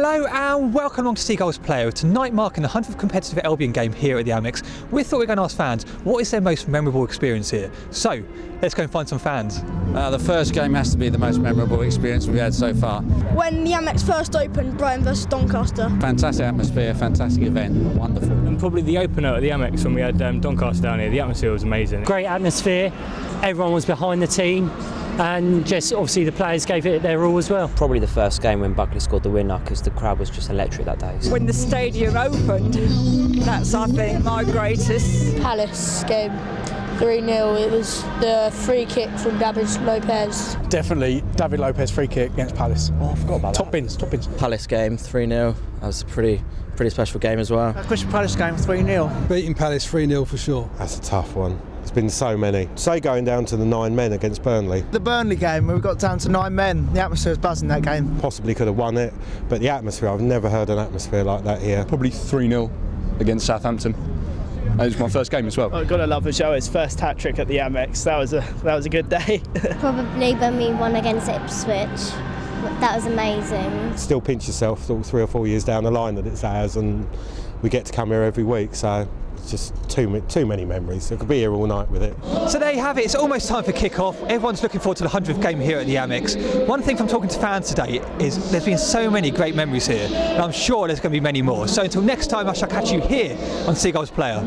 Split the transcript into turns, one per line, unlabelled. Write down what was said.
Hello and welcome along to Seagull's Player. Tonight marking the 100th competitive Albion game here at the Amex. We thought we were going to ask fans what is their most memorable experience here. So let's go and find some fans.
The first game has to be the most memorable experience we've had so far.
When the Amex first opened, Brighton versus Doncaster.
Fantastic atmosphere, fantastic event, wonderful.
And probably the opener at the Amex when we had Doncaster down here. The atmosphere was amazing.
Great atmosphere, everyone was behind the team. And just obviously the players gave it their all as well.
Probably the first game when Buckley scored the winner because the crowd was just electric that day.
When the stadium opened, that's I think my greatest.
Palace game, 3-0. It was the free kick from David Lopez.
Definitely David Lopez free kick against Palace.
Oh, I forgot about
top bins.
Palace game, 3-0. That was a pretty special game as well.
Crystal Palace game, 3-0.
Beating Palace 3-0 for sure.
That's a tough one. There's been so many. Say going down to the 9 men against Burnley.
The Burnley game, where we got down to 9 men. The atmosphere was buzzing that game.
Possibly could have won it, but the atmosphere, I've never heard an atmosphere like that here.
Probably 3-0 against Southampton. It was my first game as well.
I've got to love Joe's first hat-trick at the Amex. That was a good day.
Probably when we won against Ipswich. That was amazing.
Still pinch yourself 3 or 4 years down the line that it's ours and we get to come here every week, so it's just too many memories. I could be here all night with it.
So there you have it, it's almost time for kick-off. Everyone's looking forward to the 100th game here at the Amex. One thing from talking to fans today is there's been so many great memories here, and I'm sure there's going to be many more. So until next time, I shall catch you here on Seagull's Player.